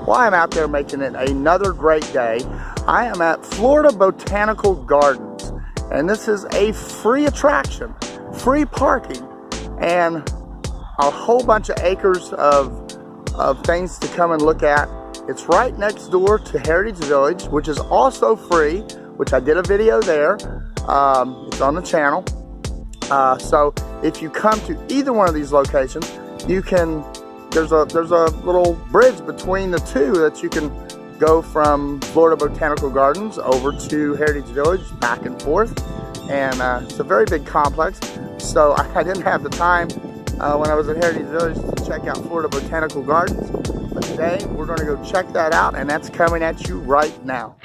Well, I'm out there making it another great day. I am at Florida Botanical Gardens, and this is a free attraction, free parking, and a whole bunch of acres of things to come and look at. It's right next door to Heritage Village, which is also free, which I did a video there. It's on the channel. So if you come to either one of these locations, you can, there's a little bridge between the two that you can go from Florida Botanical Gardens over to Heritage Village, back and forth. And it's a very big complex. So I didn't have the time when I was at Heritage Village to check out Florida Botanical Gardens. But today we're going to go check that out, and that's coming at you right now.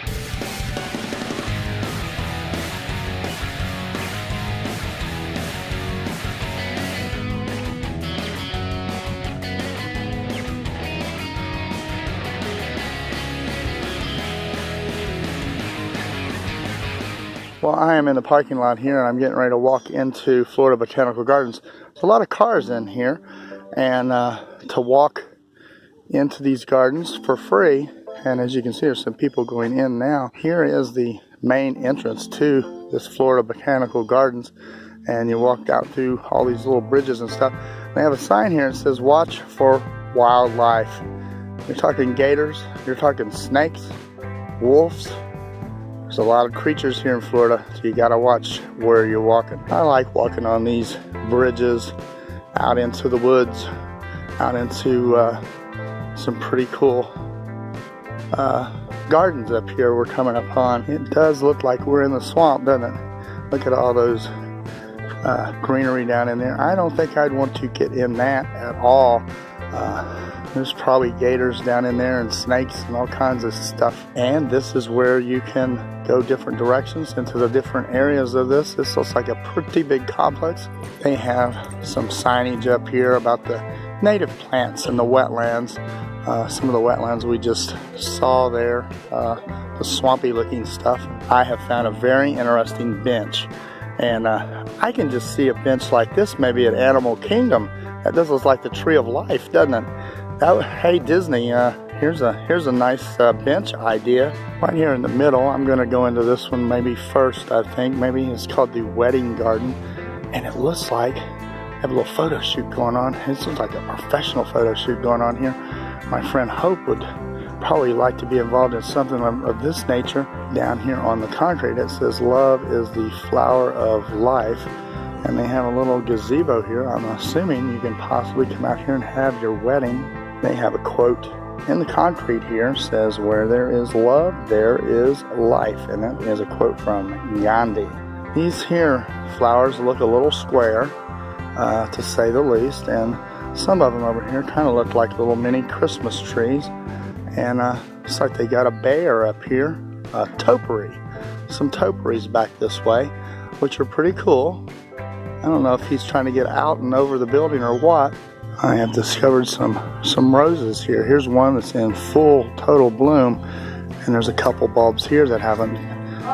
Well, I am in the parking lot here, and I'm getting ready to walk into Florida Botanical Gardens. There's a lot of cars in here, and to walk into these gardens for free, and as you can see, there's some people going in now. Here is the main entrance to this Florida Botanical Gardens, and you walk out through all these little bridges and stuff. They have a sign here that says, "Watch for wildlife." You're talking gators, you're talking snakes, wolves. There's a lot of creatures here in Florida, so you gotta watch where you're walking. I like walking on these bridges out into the woods, out into some pretty cool gardens up here we're coming upon. It does look like we're in the swamp, doesn't it? Look at all those greenery down in there. I don't think I'd want to get in that at all. There's probably gators down in there and snakes and all kinds of stuff. And this is where you can go different directions into the different areas of this. This looks like a pretty big complex. They have some signage up here about the native plants and the wetlands. Some of the wetlands we just saw there, the swampy looking stuff. I have found a very interesting bench. And I can just see a bench like this maybe at Animal Kingdom. That does look like the Tree of Life, doesn't it? Hey Disney, here's a nice bench idea. Right here in the middle, I'm going to go into this one maybe first, I think. Maybe it's called the Wedding Garden. And it looks like they have a little photo shoot going on. It looks like a professional photo shoot going on here. My friend Hope would probably like to be involved in something of this nature. Down here on the concrete it says, "Love is the flower of life." And they have a little gazebo here. I'm assuming you can possibly come out here and have your wedding. They have a quote in the concrete here, says, "Where there is love, there is life." And that is a quote from Gandhi. These here flowers look a little square, to say the least. And some of them over here kind of look like little mini Christmas trees. And looks like they got a bear up here, a topiary. Some topiaries back this way, which are pretty cool. I don't know if he's trying to get out and over the building or what. I have discovered some roses here. Here's one that's in full total bloom, and there's a couple bulbs here that haven't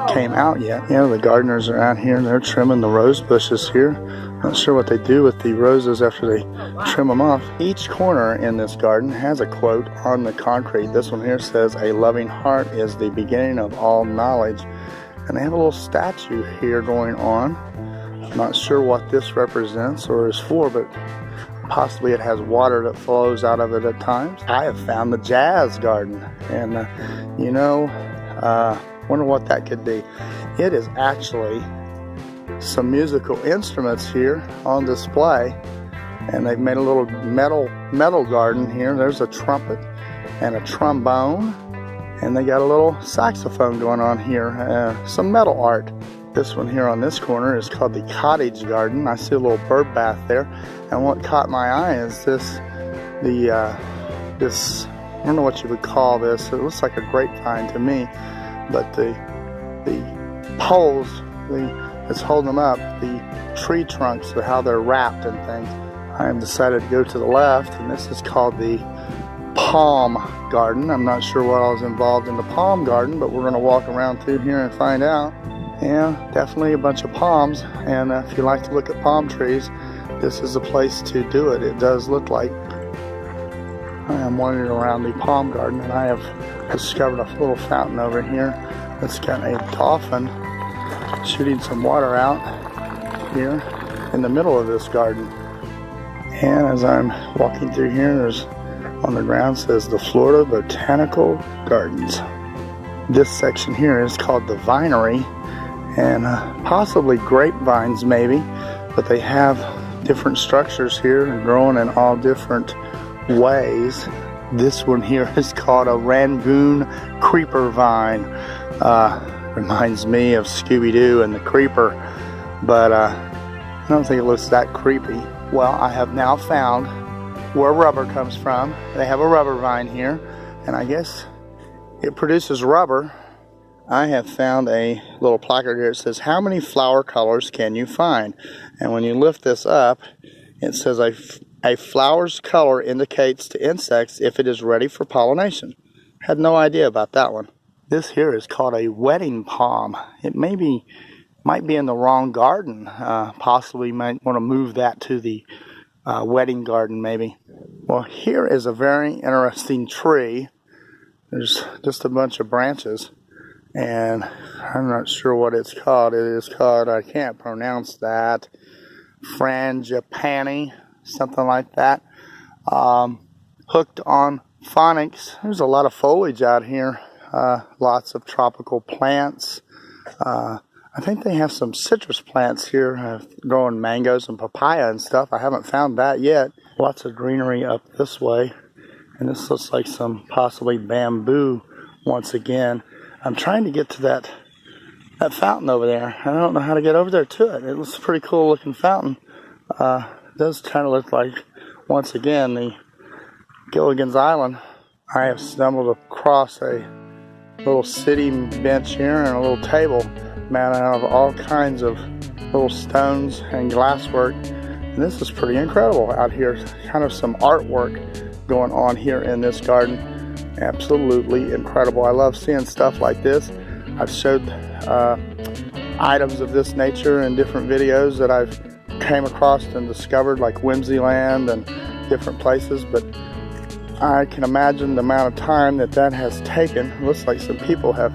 came out yet. You know, the gardeners are out here and they're trimming the rose bushes here. Not sure what they do with the roses after they trim them off. Each corner in this garden has a quote on the concrete. This one here says, "A loving heart is the beginning of all knowledge." And they have a little statue here going on. I'm not sure what this represents or is for, but possibly it has water that flows out of it at times. I have found the jazz garden, and wonder what that could be. It is actually some musical instruments here on display, and they've made a little metal garden here. There's a trumpet and a trombone, and they got a little saxophone going on here. Some metal art. This one here on this corner is called the Cottage Garden. I see a little bird bath there, and what caught my eye is this I don't know what you would call this. It looks like a grapevine to me, but the poles that's holding them up, the tree trunks, how they're wrapped and things. I have decided to go to the left, and this is called the Palm Garden. I'm not sure what all is involved in the Palm Garden, but we're going to walk around through here and find out. Yeah, definitely a bunch of palms, and if you like to look at palm trees, this is a place to do it. It does look like I am wandering around the palm garden, and I have discovered a little fountain over here that's got a dolphin shooting some water out here in the middle of this garden. And as I'm walking through here, there's on the ground says the Florida Botanical Gardens. This section here is called the Vinery, and possibly grapevines maybe, but they have different structures here and growing in all different ways. This one here is called a Rangoon creeper vine. Reminds me of Scooby-Doo and the creeper, but I don't think it looks that creepy. Well, I have now found where rubber comes from. They have a rubber vine here, and I guess it produces rubber. I have found a little placard here. It says, how many flower colors can you find? And when you lift this up, it says a flower's color indicates to insects if it is ready for pollination. Had no idea about that one. This here is called a wedding palm. It might be in the wrong garden. Possibly might want to move that to the wedding garden maybe. Well, here is a very interesting tree. There's just a bunch of branches, and I'm not sure what it's called. It is called, I can't pronounce that, frangipani, something like that. Hooked on phonics. There's a lot of foliage out here. Lots of tropical plants. I think they have some citrus plants here, growing mangoes and papaya and stuff. I haven't found that yet. Lots of greenery up this way. And this looks like some possibly bamboo once again. I'm trying to get to that fountain over there. I don't know how to get over there to it. It looks a pretty cool looking fountain. It does kind of look like, once again, the Gilligan's Island. I have stumbled across a little sitting bench here and a little table made out of all kinds of little stones and glasswork. And this is pretty incredible out here. Kind of some artwork going on here in this garden. Absolutely incredible. I love seeing stuff like this. I've showed items of this nature in different videos that I've came across and discovered, like Whimsyland and different places, but I can imagine the amount of time that has taken. It looks like some people have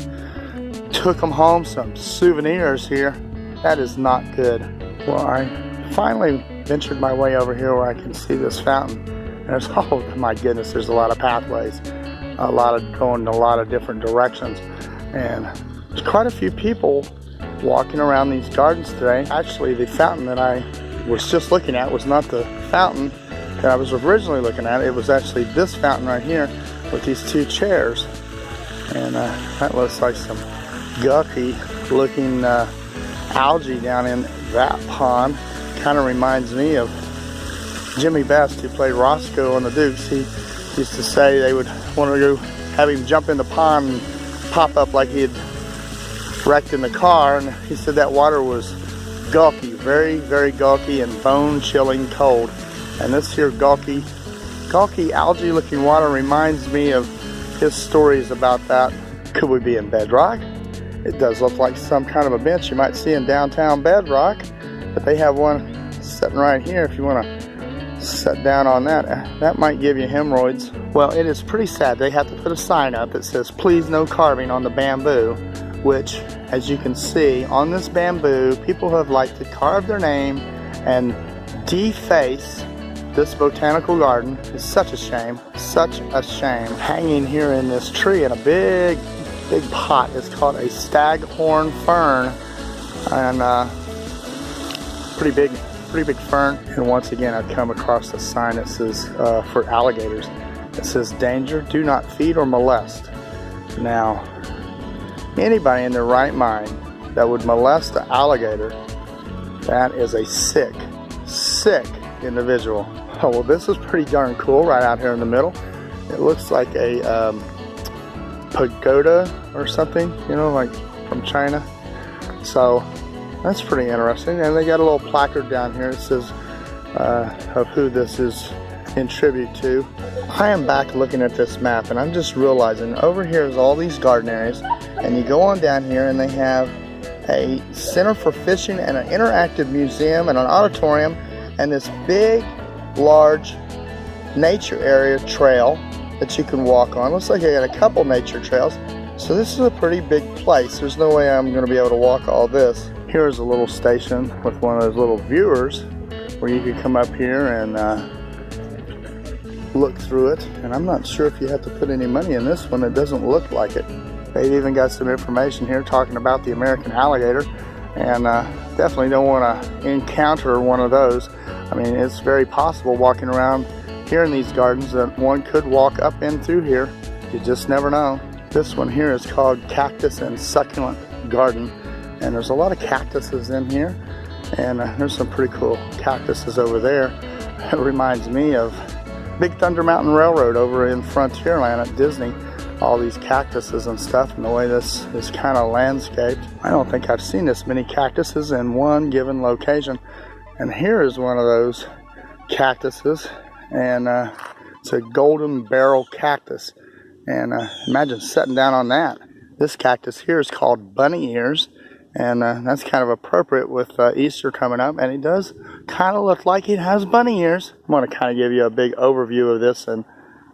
took them home, some souvenirs here. That is not good. Well, I finally ventured my way over here where I can see this fountain. And there's, oh my goodness, there's a lot of pathways, a lot of going in a lot of different directions, and there's quite a few people walking around these gardens today. Actually, the fountain that I was just looking at was not the fountain that I was originally looking at. It was actually this fountain right here with these two chairs, and that looks like some gulky looking algae down in that pond. Kind of reminds me of Jimmy Best, who played Roscoe on the Dukes. He used to say they would want to go have him jump in the pond and pop up like he had wrecked in the car, and he said that water was gulky, very, very gulky and bone-chilling cold. And this here gulky algae looking water reminds me of his stories about that. Could we be in Bedrock? It does look like some kind of a bench you might see in downtown Bedrock, but they have one sitting right here. If you want to sit down on that, that might give you hemorrhoids. Well, it is pretty sad. They have to put a sign up that says, please no carving on the bamboo, which, as you can see, on this bamboo, people have liked to carve their name and deface this botanical garden. Is such a shame, such a shame. Hanging here in this tree in a big pot. It's called a staghorn fern, and pretty big fern. And once again, I've come across a sign that says for alligators. It says, danger, do not feed or molest. Now, anybody in their right mind that would molest an alligator, that is a sick individual. Oh, well, this is pretty darn cool right out here in the middle. It looks like a pagoda or something, you know, like from China. So that's pretty interesting. And they got a little placard down here that says of who this is in tribute to. I am back looking at this map, and I'm just realizing over here is all these garden areas, and you go on down here and they have a center for fishing and an interactive museum and an auditorium and this big, large nature area trail that you can walk on. Looks like I got a couple nature trails. So this is a pretty big place. There's no way I'm going to be able to walk all this. Here's a little station with one of those little viewers where you can come up here and look through it. And I'm not sure if you have to put any money in this one. It doesn't look like it. They've even got some information here talking about the American alligator, and definitely don't want to encounter one of those. I mean, it's very possible walking around here in these gardens that one could walk up in through here. You just never know. This one here is called Cactus and Succulent Garden, and there's a lot of cactuses in here, and there's some pretty cool cactuses over there. It reminds me of Big Thunder Mountain Railroad over in Frontierland at Disney. All these cactuses and stuff, and the way this is kind of landscaped. I don't think I've seen this many cactuses in one given location. And here is one of those cactuses, and it's a golden barrel cactus. And imagine sitting down on that. This cactus here is called bunny ears, and that's kind of appropriate with Easter coming up, and it does kind of look like it has bunny ears. I'm going to kind of give you a big overview of this, and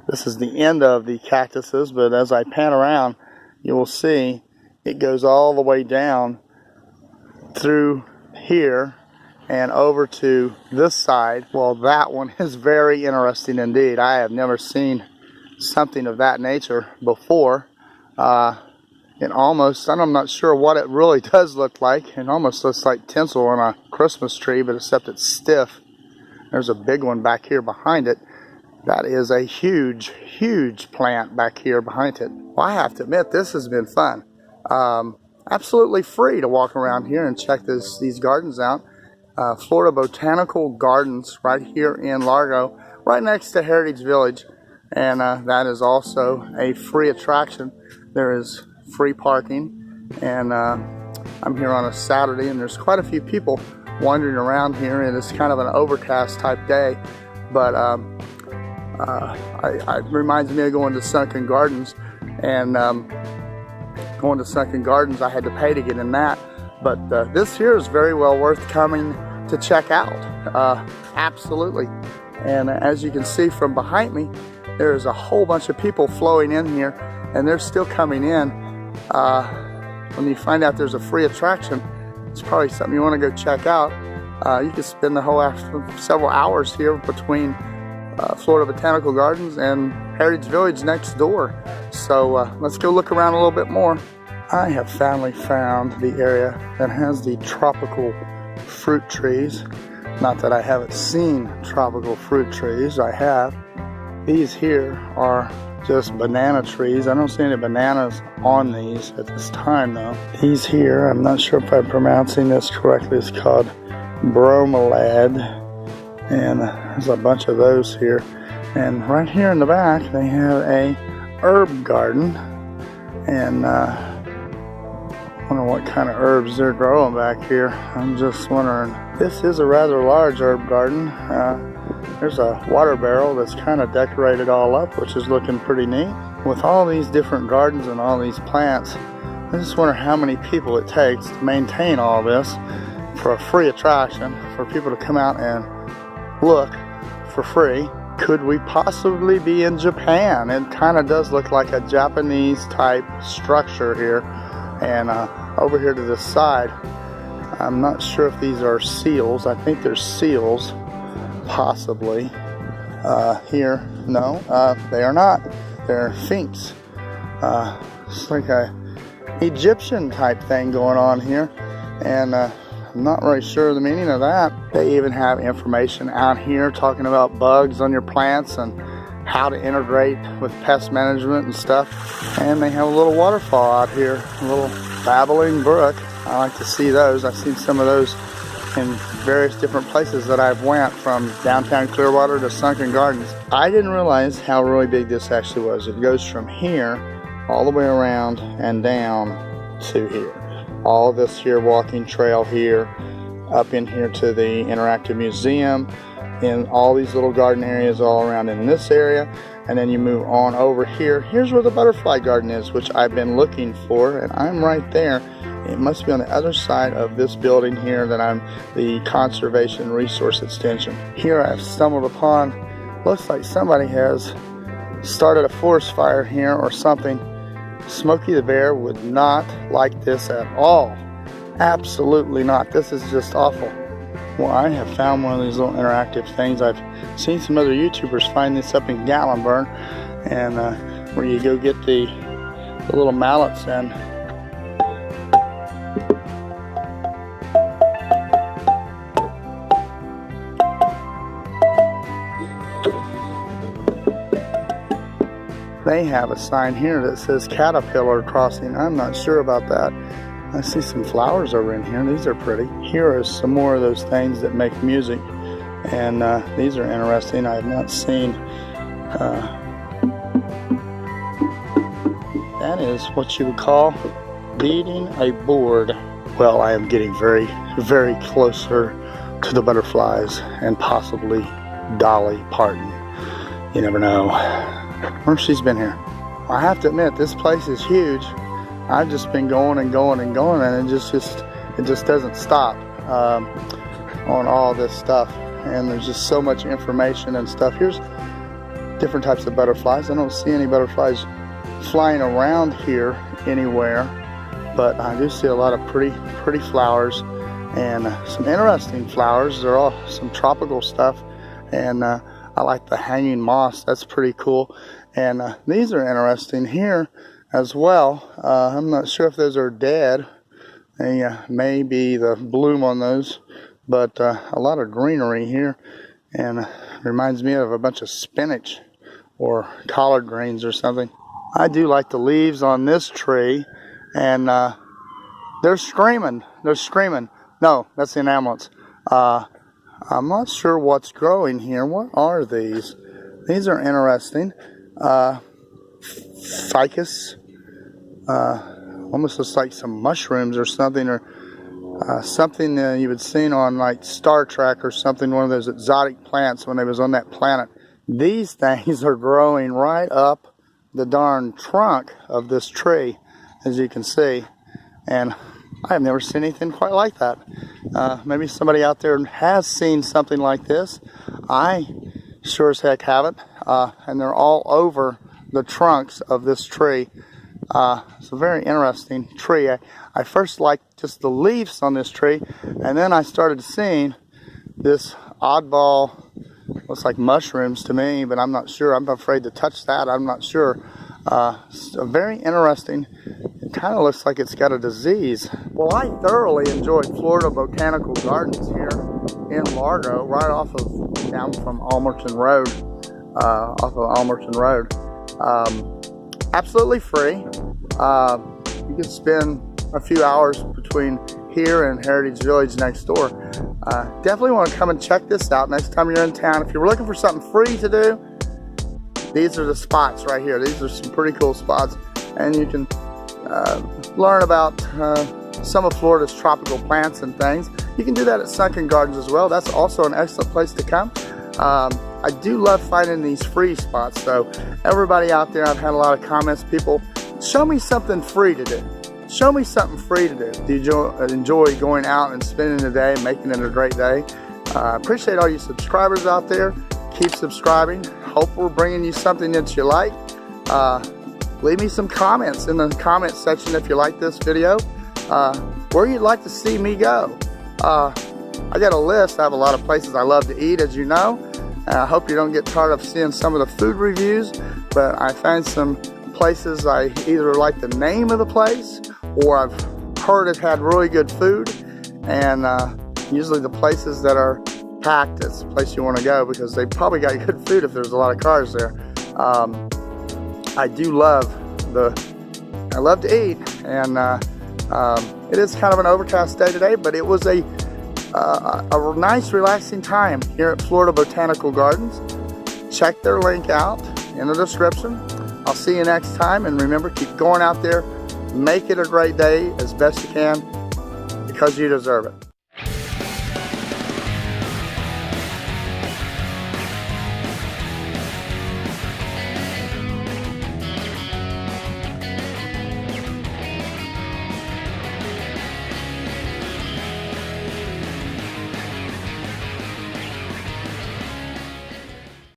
this is the end of the cactuses, but as I pan around, you will see it goes all the way down through here and over to this side. Well, that one is very interesting indeed. I have never seen something of that nature before. It almost, I'm not sure what it really does look like. It almost looks like tinsel on a Christmas tree, but except it's stiff. There's a big one back here behind it. That is a huge, huge plant back here behind it. Well, I have to admit, this has been fun. Absolutely free to walk around here and check these gardens out. Florida Botanical Gardens right here in Largo, right next to Heritage Village. And that is also a free attraction. There is free parking. And I'm here on a Saturday, and there's quite a few people wandering around here. And it's kind of an overcast type day. But it reminds me of going to Sunken Gardens, and going to Sunken Gardens I had to pay to get in that, but this here is very well worth coming to check out. Absolutely. And as you can see from behind me, there's a whole bunch of people flowing in here, and they're still coming in. When you find out there's a free attraction, it's probably something you want to go check out. You can spend the whole several hours here between Florida Botanical Gardens and Heritage Village next door. So let's go look around a little bit more. I have finally found the area that has the tropical fruit trees. Not that I haven't seen tropical fruit trees, I have. These here are just banana trees. I don't see any bananas on these at this time though. These here, I'm not sure if I'm pronouncing this correctly, it's called bromelad. And there's a bunch of those here. And right here in the back, they have a herb garden. And I wonder what kind of herbs they're growing back here. I'm just wondering. This is a rather large herb garden. There's a water barrel that's kind of decorated all up, which is looking pretty neat. With all these different gardens and all these plants, I just wonder how many people it takes to maintain all this for a free attraction, for people to come out and look for free. Could we possibly be in Japan? It kind of does look like a Japanese type structure here. And over here to this side, I'm not sure if these are seals. I think they're seals, possibly. Here, no, they are not. They're finks. It's like a Egyptian type thing going on here. And I'm not really sure the meaning of that. They even have information out here talking about bugs on your plants and how to integrate with pest management and stuff. And they have a little waterfall out here, a little babbling brook. I like to see those. I've seen some of those in various different places that I've went, from downtown Clearwater to Sunken Gardens. I didn't realize how really big this actually was. It goes from here all the way around and down to here. All this here walking trail here, up in here to the interactive museum, in all these little garden areas all around in this area, and then you move on over here. Here's where the butterfly garden is, which I've been looking for, and I'm right there. It must be on the other side of this building here that I'm the Conservation Resource Extension. Here I've stumbled upon Looks like somebody has started a forest fire here or something. Smokey the Bear would not like this at all. Absolutely not. This is just awful. Well, I have found one of these little interactive things. I've seen some other YouTubers find this up in Gatlinburn, and where you go get the little mallets and they have a sign here that says caterpillar crossing. I'm not sure about that. I see some flowers over in here. These are pretty. Here are some more of those things that make music, and these are interesting. I have not seen. That is what you would call beating a board. Well, I am getting very, very closer to the butterflies and possibly Dolly Parton. You never know. Where she's been here. I have to admit, this place is huge. I've just been going and going and going, and it just doesn't stop on all this stuff. And there's just so much information and stuff. Here's different types of butterflies. I don't see any butterflies flying around here anywhere, but I do see a lot of pretty flowers and some interesting flowers. They're all some tropical stuff, and I like the hanging moss. That's pretty cool. And these are interesting here as well. I'm not sure if those are dead. They may be the bloom on those, but a lot of greenery here, and reminds me of a bunch of spinach or collard greens or something. I do like the leaves on this tree, and they're screaming. They're screaming. No, that's the enamelants. I'm not sure what's growing here. What are these? These are interesting. Ficus. Almost looks like some mushrooms or something, or something you would seen on like Star Trek or something, one of those exotic plants when they was on that planet. These things are growing right up the darn trunk of this tree, as you can see, and I have never seen anything quite like that. Maybe somebody out there has seen something like this. I sure as heck haven't, and they're all over the trunks of this tree. It's a very interesting tree. I first liked just the leaves on this tree, and then I started seeing this oddball, looks like mushrooms to me, but I'm not sure. I'm afraid to touch that. I'm not sure. It's very interesting. It kind of looks like it's got a disease. Well, I thoroughly enjoyed Florida Botanical Gardens here in Largo, right off of down from Almerton Road, absolutely free. You can spend a few hours between here and Heritage Village next door. Definitely want to come and check this out next time you're in town. If you're looking for something free to do, these are the spots right here. These are some pretty cool spots, and you can learn about some of Florida's tropical plants and things. You can do that at Sunken Gardens as well. That's also an excellent place to come. I do love finding these free spots, though. Everybody out there, I've had a lot of comments. People, show me something free to do. Show me something free to do. Do you enjoy going out and spending the day, making it a great day? Appreciate all you subscribers out there. Keep subscribing. Hope we're bringing you something that you like. Leave me some comments in the comment section if you like this video. Where you'd like to see me go. I got a list. I have a lot of places I love to eat, as you know. I hope you don't get tired of seeing some of the food reviews, but I found some places I either like the name of the place, or I've heard it had really good food, and usually the places that are packed, it's the place you want to go, because they probably got good food if there's a lot of cars there. I do love I love to eat, and it is kind of an overcast day today, but it was a nice relaxing time here at Florida Botanical Gardens. Check their link out in the description. I'll see you next time, and remember, keep going out there, make it a great day as best you can, because you deserve it.